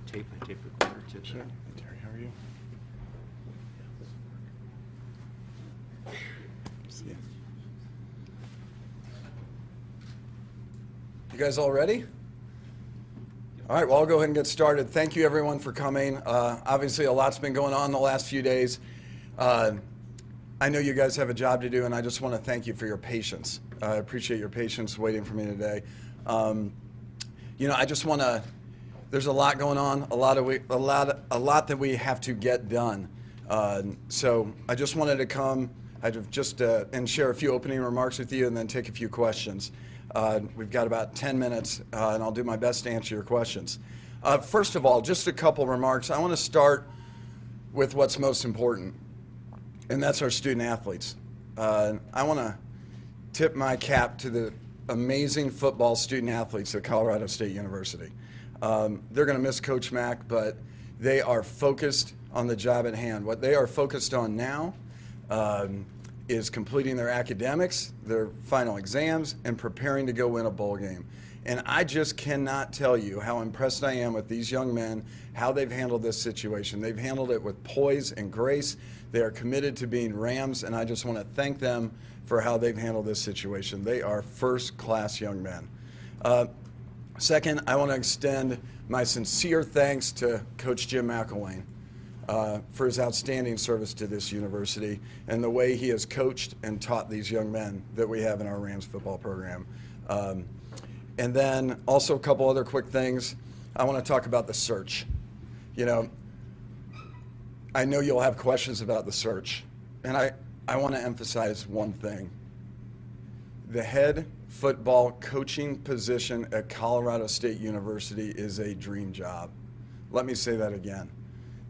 tape recorder to Sure. Hey, Terry, how are you? See ya. You guys all ready? All right, well, I'll go ahead and get started. Thank you, everyone, for coming. Obviously, a lot's been going on the last few days. I know you guys have a job to do, and I just want to thank you for your patience. I appreciate your patience waiting for me today. I just want to. There's a lot going on, a lot that we have to get done. So I just wanted to come, and share a few opening remarks with you, and then take a few questions. We've got about 10 minutes, and I'll do my best to answer your questions. First of all, just a couple remarks. I want to start with what's most important, and that's our student athletes. I want to tip my cap to the amazing football student athletes at Colorado State University. They're going to miss Coach Mack, but they are focused on the job at hand. What they are focused on now is completing their academics, their final exams, and preparing to go win a bowl game. And I just cannot tell you how impressed I am with these young men, how they've handled this situation. They've handled it with poise and grace. They are committed to being Rams, and I just want to thank them for how they've handled this situation. They are first-class young men. Second, I want to extend my sincere thanks to Coach Jim McElwain for his outstanding service to this university and the way he has coached and taught these young men that we have in our Rams football program. And then also a couple other quick things. I want to talk about the search. I know you'll have questions about the search, and I want to emphasize one thing. The head football coaching position at Colorado State University is a dream job. Let me say that again.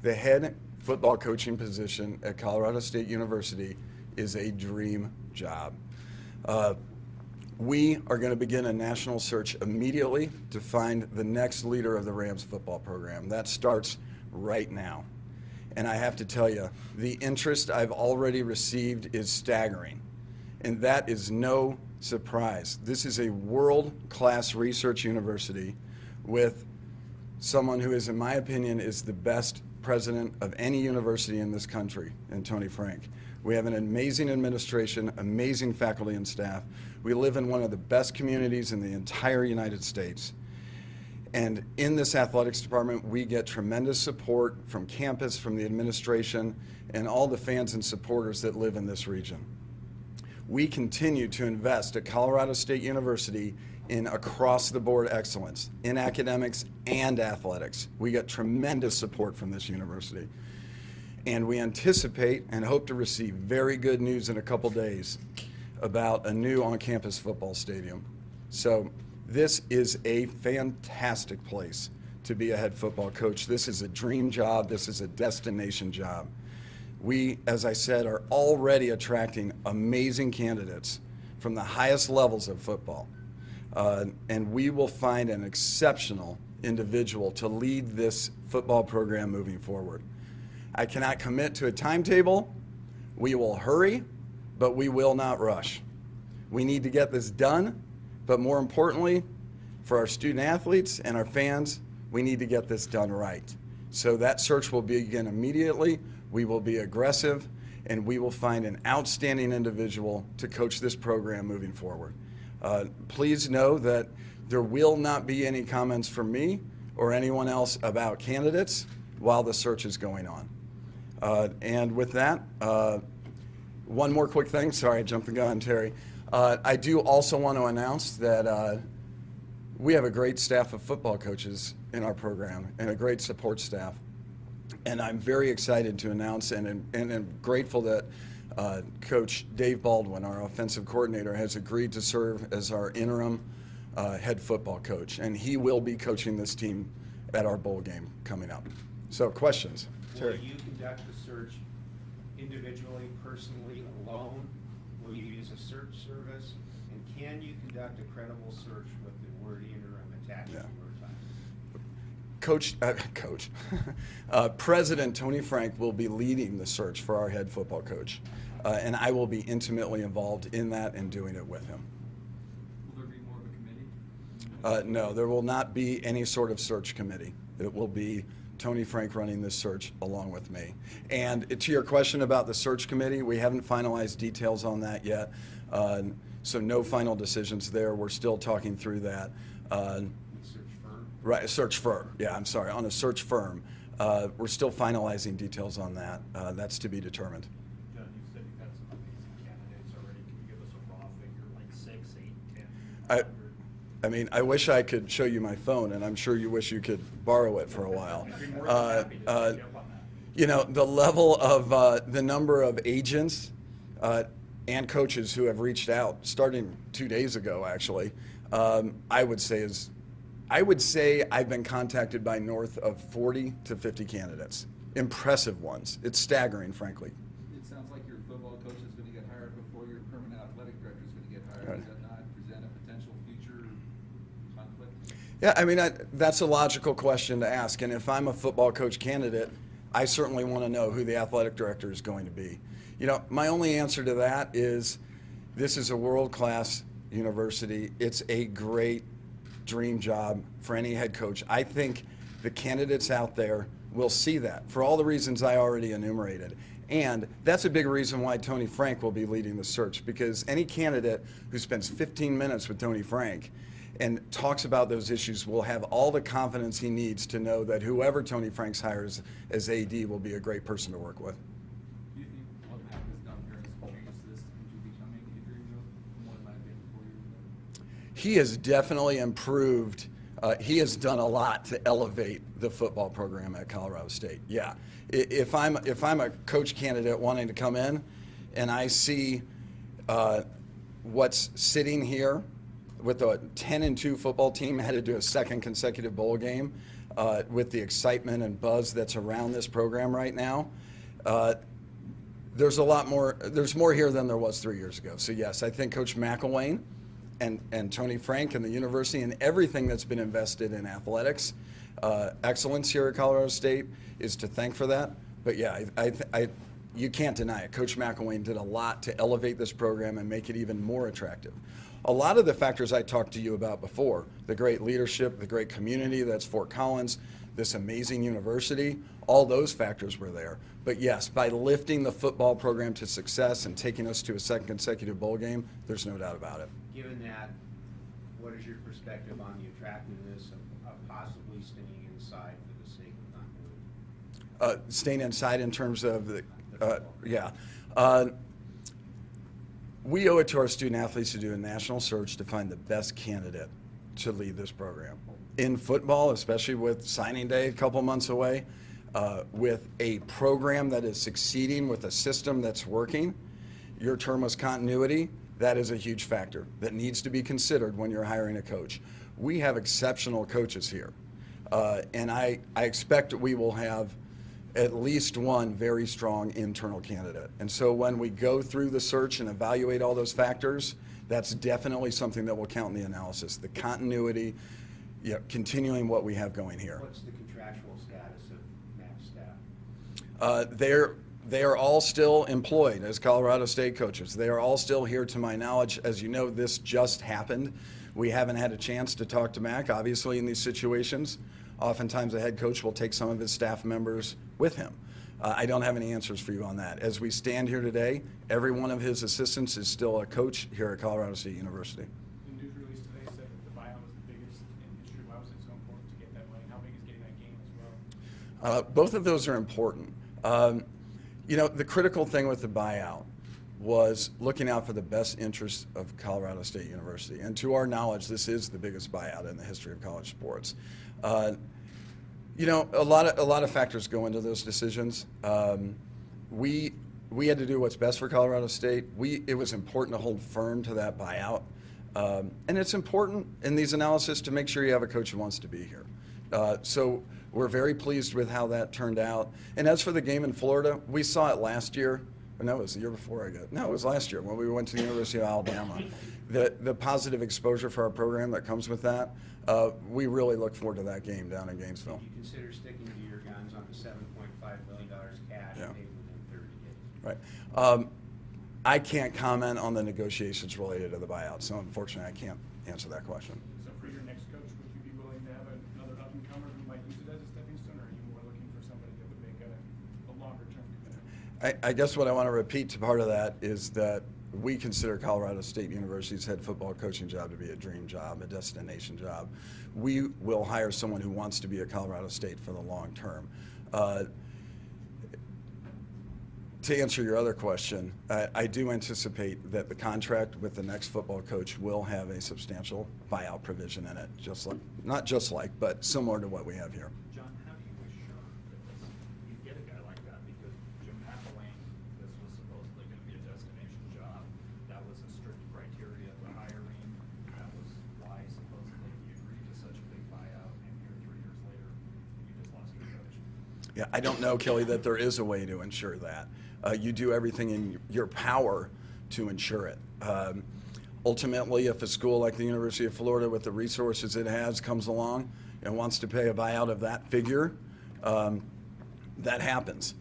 The head football coaching position at Colorado State University is a dream job. We are going to begin a national search immediately to find the next leader of the Rams football program. That starts right now. And I have to tell you, the interest I've already received is staggering. And that is no surprise. This is a world-class research university with someone who is, in my opinion, is the best president of any university in this country, and Tony Frank. We have an amazing administration, amazing faculty and staff. We live in one of the best communities in the entire United States. And in this athletics department, we get tremendous support from campus, from the administration, and all the fans and supporters that live in this region. We continue to invest at Colorado State University in across-the-board excellence in academics and athletics. We get tremendous support from this university. And we anticipate and hope to receive very good news in a couple days about a new on-campus football stadium. So this is a fantastic place to be a head football coach. This is a dream job. This is a destination job. We, as I said, are already attracting amazing candidates from the highest levels of football. And we will find an exceptional individual to lead this football program moving forward. I cannot commit to a timetable. We will hurry, but we will not rush. We need to get this done, but more importantly, for our student athletes and our fans, we need to get this done right. So that search will begin immediately. We will be aggressive, and we will find an outstanding individual to coach this program moving forward. Please know that there will not be any comments from me or anyone else about candidates while the search is going on. And with that, one more quick thing. Sorry, I jumped the gun, Terry. I do also want to announce that we have a great staff of football coaches in our program and a great support staff. And I'm very excited to announce and am grateful that Coach Dave Baldwin, our offensive coordinator, has agreed to serve as our interim head football coach. And he will be coaching this team at our bowl game coming up. So questions? Terry. Will you conduct the search individually, personally, alone? Will you use a search service? And can you conduct a credible search with the word interim attached to your title? President Tony Frank will be leading the search for our head football coach. And I will be intimately involved in that and doing it with him. Will there be more of a committee? No, there will not be any sort of search committee. It will be Tony Frank running this search along with me. And to your question about the search committee, we haven't finalized details on that yet. So no final decisions there. We're still talking through that. Search firm? Right, a search firm. Yeah, I'm sorry, on a search firm. We're still finalizing details on that. That's to be determined. John, you said you've had some amazing candidates already. Can you give us a raw figure, like 6, 8, 10, 100? I mean, I wish I could show you my phone, and I'm sure you wish you could borrow it for a while. I'd be more than happy to take you up on that. You know, the level of the number of agents and coaches who have reached out, starting 2 days ago, actually, I would say I've been contacted by north of 40 to 50 candidates. Impressive ones. It's staggering, frankly. It sounds like your football coach is going to get hired before your permanent athletic director is going to get hired. Right. Does that not present a potential future conflict? Yeah, I mean, that's a logical question to ask. And if I'm a football coach candidate, I certainly want to know who the athletic director is going to be. You know, my only answer to that is this is a world-class university. It's a great dream job for any head coach. I think the candidates out there will see that for all the reasons I already enumerated. And that's a big reason why Tony Frank will be leading the search, because any candidate who spends 15 minutes with Tony Frank and talks about those issues will have all the confidence he needs to know that whoever Tony Frank hires as AD will be a great person to work with. Do you think what Matt has done here has changed this into becoming a dream job from what it might have been 4 years ago? He has definitely improved. He has done a lot to elevate the football program at Colorado State. Yeah, if I'm a coach candidate wanting to come in, and I see what's sitting here with a 10-2 football team headed to a second consecutive bowl game, with the excitement and buzz that's around this program right now, there's a lot more. There's more here than there was 3 years ago. So yes, I think Coach McElwain and Tony Frank and the university and everything that's been invested in athletics, excellence here at Colorado State is to thank for that. But yeah, you can't deny it. Coach McElwain did a lot to elevate this program and make it even more attractive. A lot of the factors I talked to you about before, the great leadership, the great community that's Fort Collins, this amazing university, all those factors were there. But yes, by lifting the football program to success and taking us to a second consecutive bowl game, there's no doubt about it. Given that, what is your perspective on the attractiveness of possibly staying inside for the sake of continuity? Staying inside in terms of the, yeah. We owe it to our student athletes to do a national search to find the best candidate to lead this program. In football, especially with signing day a couple months away, with a program that is succeeding, with a system that's working, your term was continuity. That is a huge factor that needs to be considered when you're hiring a coach. We have exceptional coaches here, and I expect we will have at least one very strong internal candidate. And so when we go through the search and evaluate all those factors, that's definitely something that will count in the analysis. The continuity, continuing what we have going here. What's the contractual status of Matt's staff? They are all still employed as Colorado State coaches. They are all still here to my knowledge. As you know, this just happened. We haven't had a chance to talk to Mac, obviously, in these situations. Oftentimes a head coach will take some of his staff members with him. I don't have any answers for you on that. As we stand here today, every one of his assistants is still a coach here at Colorado State University. The news release today said that the buyout was the biggest in history. Why was it so important to get that money? How big is getting that game as well? Both of those are important. The critical thing with the buyout was looking out for the best interests of Colorado State University. And to our knowledge, this is the biggest buyout in the history of college sports. A lot of factors go into those decisions. We had to do what's best for Colorado State. It was important to hold firm to that buyout. And it's important in these analyses to make sure you have a coach who wants to be here. So we're very pleased with how that turned out. And as for the game in Florida, we saw it last year. No, it was the year before I got. No, it was last year when we went to the University of Alabama. The positive exposure for our program that comes with that, we really look forward to that game down in Gainesville. Would you consider sticking to your guns on the $7.5 million cash Yeah. paid within 30 days? Right. I can't comment on the negotiations related to the buyout, so unfortunately I can't answer that question. So for your next coach, would you be willing to have another up-and-comer who might use it as a I guess what I want to repeat to part of that is that we consider Colorado State University's head football coaching job to be a dream job, a destination job. We will hire someone who wants to be at Colorado State for the long term. To answer your other question, I do anticipate that the contract with the next football coach will have a substantial buyout provision in it, not just like, but similar to what we have here. John, how do you assure that you get a guy like that? Because Jim McElwain, this was supposedly going to be a destination job. That was a strict criteria for hiring. That was why supposedly he agreed to such a big buyout. And here, 3 years later, you just lost your coach. Yeah, I don't know, Kelly, that there is a way to ensure that. You do everything in your power to ensure it. Ultimately, if a school like the University of Florida with the resources it has comes along and wants to pay a buyout of that figure, that happens.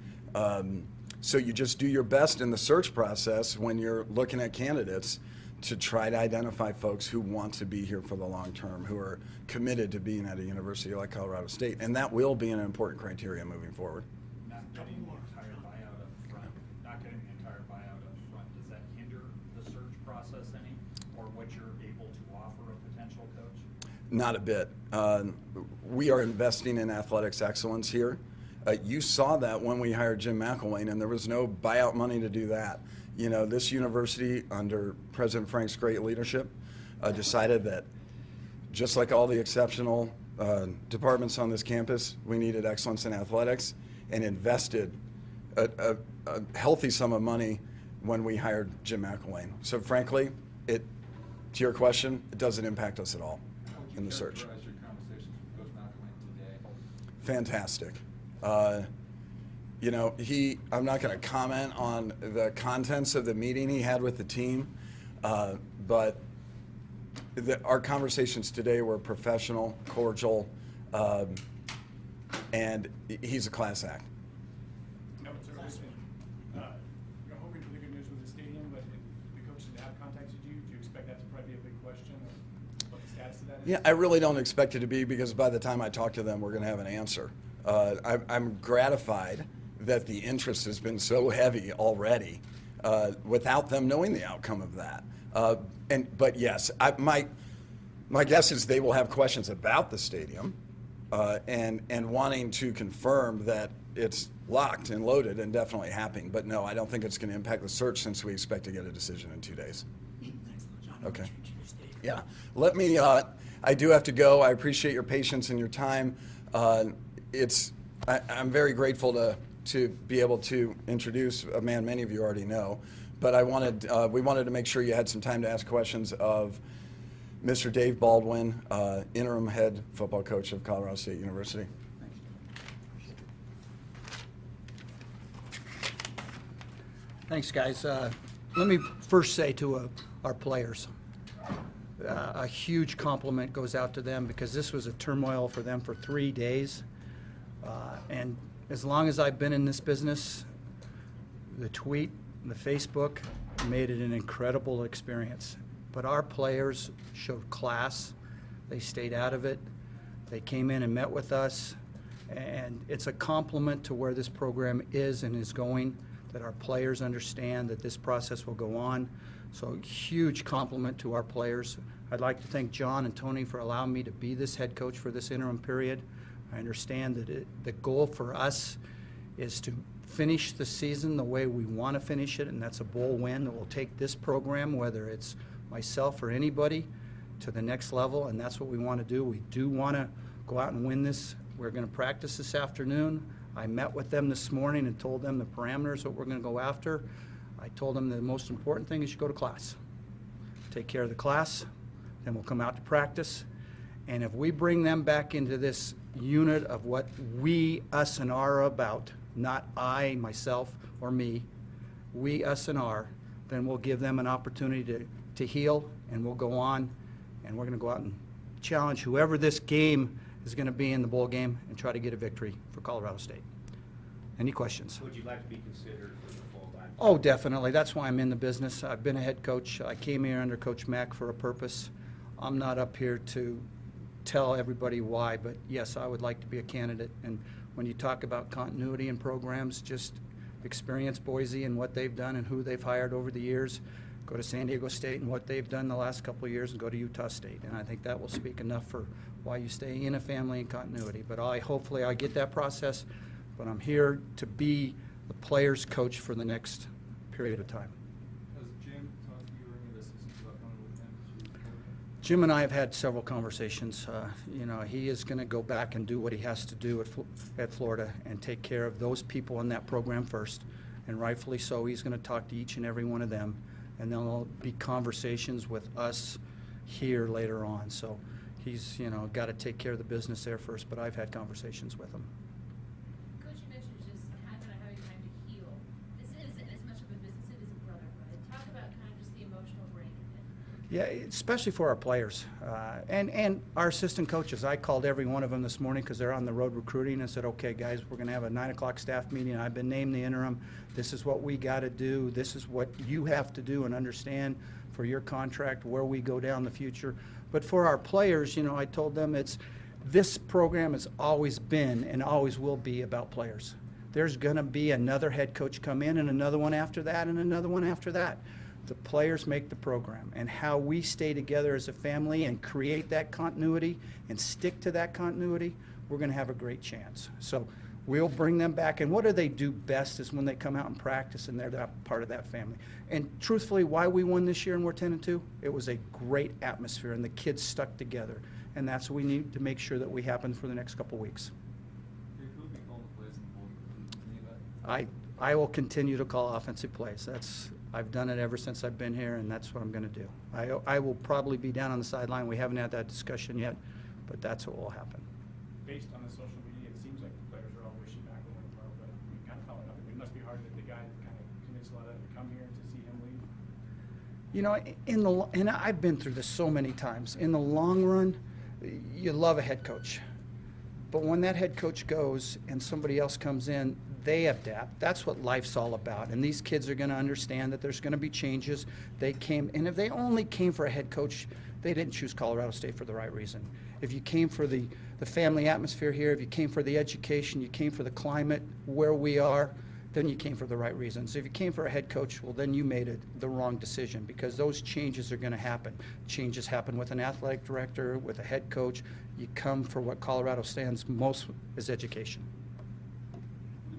So you just do your best in the search process when you're looking at candidates to try to identify folks who want to be here for the long term, who are committed to being at a university like Colorado State, and that will be an important criteria moving forward. Not getting the entire buyout up front, does that hinder the search process any, or what you're able to offer a potential coach? Not a bit. We are investing in athletics excellence here. You saw that when we hired Jim McElwain, and there was no buyout money to do that. You know, this university, under President Frank's great leadership, decided that just like all the exceptional departments on this campus, we needed excellence in athletics, and invested a healthy sum of money when we hired Jim McElwain. So frankly, to your question, it doesn't impact us at all in the search. How would you characterize your conversations with Coach McElwain today? Fantastic. You know, I'm not going to comment on the contents of the meeting he had with the team, but our conversations today were professional, cordial, and he's a class act. No, sir, listen, you're hoping for the good news with the stadium, but if the coaches that have contacted you, do you expect that to probably be a big question of what the status of that is? Yeah, I really don't expect it to be, because by the time I talk to them, we're going to have an answer. I'm gratified that the interest has been so heavy already without them knowing the outcome of that. But yes, my guess is they will have questions about the stadium and wanting to confirm that it's locked and loaded and definitely happening. But no, I don't think it's going to impact the search, since we expect to get a decision in 2 days. Okay. Yeah. Let me, I do have to go. I appreciate your patience and your time. I'm very grateful to be able to introduce a man many of you already know, but we wanted to make sure you had some time to ask questions of Mr. Dave Baldwin, interim head football coach of Colorado State University. Thanks, guys. Let me first say to our players, a huge compliment goes out to them, because this was a turmoil for them for 3 days. And as long as I've been in this business, the tweet, the Facebook made it an incredible experience. But our players showed class. They stayed out of it. They came in and met with us. And it's a compliment to where this program is and is going, that our players understand that this process will go on. So huge compliment to our players. I'd like to thank John and Tony for allowing me to be this head coach for this interim period. I understand that the goal for us is to finish the season the way we want to finish it, and that's a bowl win that will take this program, whether it's myself or anybody, to the next level, and that's what we want to do. We do want to go out and win this. We're going to practice this afternoon. I met with them this morning and told them the parameters that we're going to go after. I told them the most important thing is you go to class. Take care of the class, then we'll come out to practice. And if we bring them back into this unit of what we, us, and are about, not I, myself, or me, we, us, and are, then we'll give them an opportunity to heal, and we'll go on, and we're going to go out and challenge whoever this game is going to be in the bowl game and try to get a victory for Colorado State. Any questions? Would you like to be considered for the full-time? Oh, definitely. That's why I'm in the business. I've been a head coach. I came here under Coach Mack for a purpose. I'm not up here to tell everybody why, but yes, I would like to be a candidate. And when you talk about continuity in programs, just experience Boise and what they've done and who they've hired over the years, go to San Diego State and what they've done the last couple of years, and go to Utah State. And I think that will speak enough for why you stay in a family and continuity. But hopefully I get that process, but I'm here to be the player's coach for the next period of time. Has Jim talked to you or any of the assistants about coming with him to Florida? Jim and I have had several conversations. He is going to go back and do what he has to do at Florida and take care of those people in that program first, and rightfully so. He's going to talk to each and every one of them, and there'll be conversations with us here later on. So he's, got to take care of the business there first, but I've had conversations with him. Coach, you mentioned just having time to heal. This isn't as much of a business, it is a brotherhood. Talk about kind of just the emotional break of it. Yeah, especially for our players and our assistant coaches. I called every one of them this morning because they're on the road recruiting and said, okay, guys, we're going to have a 9 o'clock staff meeting. I've been named the interim. This is what we got to do. This is what you have to do and understand for your contract, where we go down the future. But for our players, I told them this program has always been and always will be about players. There's going to be another head coach come in and another one after that and another one after that. The players make the program, and how we stay together as a family and create that continuity and stick to that continuity, we're going to have a great chance. So we'll bring them back, and what do they do best is when they come out and practice and they're that part of that family. And truthfully, why we won this year and we're 10-2, it was a great atmosphere and the kids stuck together, and that's what we need to make sure that we happen for the next couple weeks. Who will be calling the plays in the bowl? Any of that? I will continue to call offensive plays. I've done it ever since I've been here, and that's what I'm going to do. I will probably be down on the sideline. We haven't had that discussion yet, but that's what will happen. Based on the social media, it seems like the players are all wishing back a little more, but kind of following up. It must be hard that the guy kind of convinced a lot of them to come here to see him leave. And I've been through this so many times. In the long run, you love a head coach. But when that head coach goes and somebody else comes in, they adapt. That's what life's all about. And these kids are going to understand that there's going to be changes. And if they only came for a head coach, they didn't choose Colorado State for the right reason. If you came for the family atmosphere here, if you came for the education, you came for the climate where we are, then you came for the right reasons. If you came for a head coach, well, then you made the wrong decision, because those changes are going to happen. Changes happen with an athletic director, with a head coach. You come for what Colorado stands most is education. What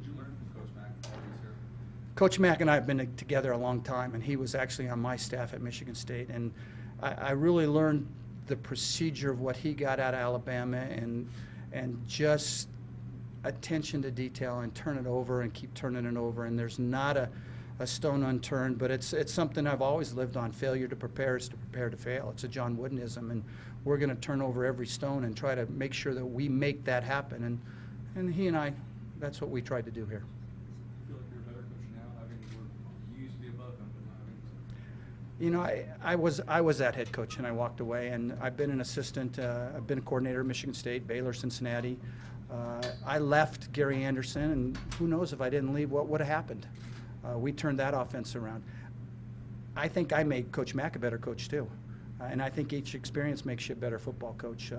did you learn from Coach Mack all these years? Coach Mack and I have been together a long time, and he was actually on my staff at Michigan State. And I really learned the procedure of what he got out of Alabama, and just attention to detail, and turn it over and keep turning it over. And there's not a stone unturned, but it's something I've always lived on. Failure to prepare is to prepare to fail. It's a John Woodenism, and we're going to turn over every stone and try to make sure that we make that happen. And he and I, that's what we tried to do here. I feel like you're a better coach now, you used to be above him, but not having I was that head coach, and I walked away. And I've been an assistant. I've been a coordinator at Michigan State, Baylor, Cincinnati. I left Gary Anderson, and who knows if I didn't leave, what would have happened? We turned that offense around. I think I made Coach Mack a better coach too, and I think each experience makes you a better football coach.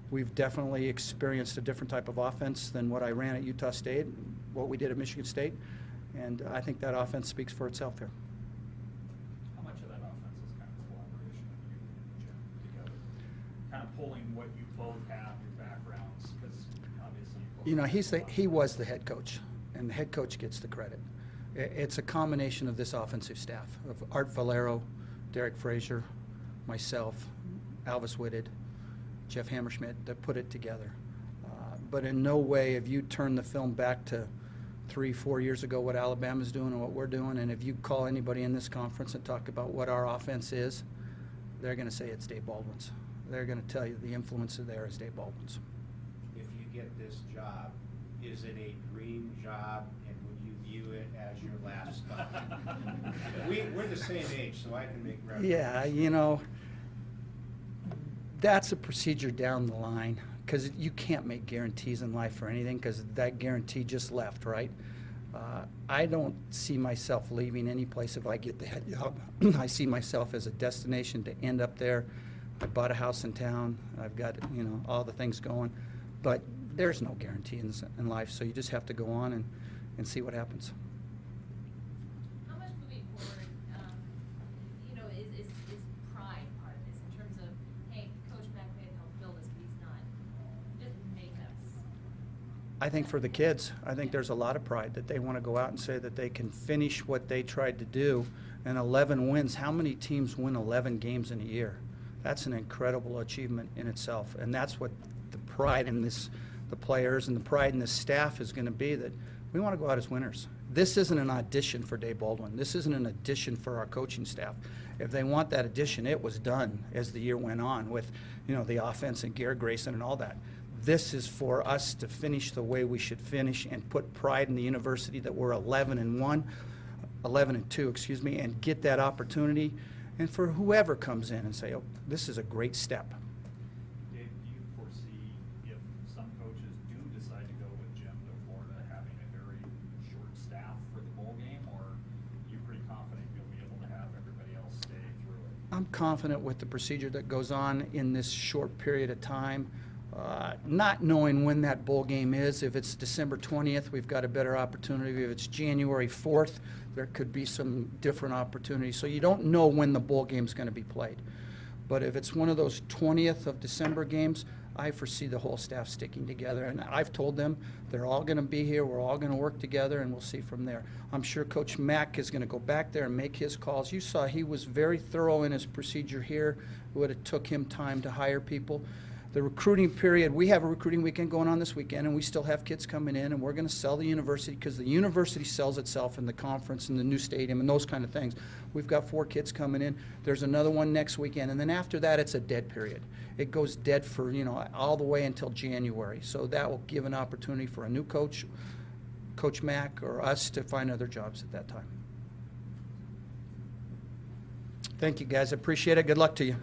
We've definitely experienced a different type of offense than what I ran at Utah State, what we did at Michigan State, and I think that offense speaks for itself here. How much of that offense is kind of collaboration of you and Jim together? Kind of pulling what you both have, your backgrounds, because obviously you both He was the head coach, and the head coach gets the credit. It's a combination of this offensive staff, of Art Valero, Derek Frazier, myself, Alvis Whitted, Jeff Hammerschmidt, that put it together. But in no way have you turned the film back to 3-4 years ago, what Alabama's doing and what we're doing, and if you call anybody in this conference and talk about what our offense is, they're going to say it's Dave Baldwin's. They're going to tell you the influence there is Dave Baldwin's. If you get this job, is it a dream job, and would you view it as your last job? We're the same age, so I can make reference. Yeah, that's a procedure down the line, because you can't make guarantees in life for anything, because that guarantee just left, right? I don't see myself leaving any place if I get the head job. I see myself as a destination to end up there. I bought a house in town. I've got, all the things going. But there's no guarantee in life, so you just have to go on and see what happens. I think for the kids, I think there's a lot of pride that they want to go out and say that they can finish what they tried to do. And 11 wins. How many teams win 11 games in a year? That's an incredible achievement in itself. And that's what the pride in this, the players and the pride in this staff is going to be, that we want to go out as winners. This isn't an audition for Dave Baldwin. This isn't an audition for our coaching staff. If they want that audition, it was done as the year went on with, you know, the offense and Garrett Grayson and all that. This is for us to finish the way we should finish and put pride in the university that we're 11-2, excuse me, and get that opportunity. And for whoever comes in and say, oh, this is a great step. Dave, do you foresee, if some coaches do decide to go with Jim to Florida, having a very short staff for the bowl game, or are you pretty confident you'll be able to have everybody else stay through it? I'm confident with the procedure that goes on in this short period of time. Not knowing when that bowl game is. If it's December 20th, we've got a better opportunity. If it's January 4th, there could be some different opportunities. So you don't know when the bowl game's going to be played. But if it's one of those 20th of December games, I foresee the whole staff sticking together. And I've told them they're all going to be here. We're all going to work together, and we'll see from there. I'm sure Coach Mack is going to go back there and make his calls. You saw he was very thorough in his procedure here. It would have took him time to hire people. The recruiting period, we have a recruiting weekend going on this weekend, and we still have kids coming in, and we're going to sell the university because the university sells itself in the conference and the new stadium and those kind of things. We've got 4 kids coming in. There's another one next weekend, and then after that, it's a dead period. It goes dead for, you know, all the way until January. So that will give an opportunity for a new coach, Coach Mack, or us to find other jobs at that time. Thank you, guys. I appreciate it. Good luck to you.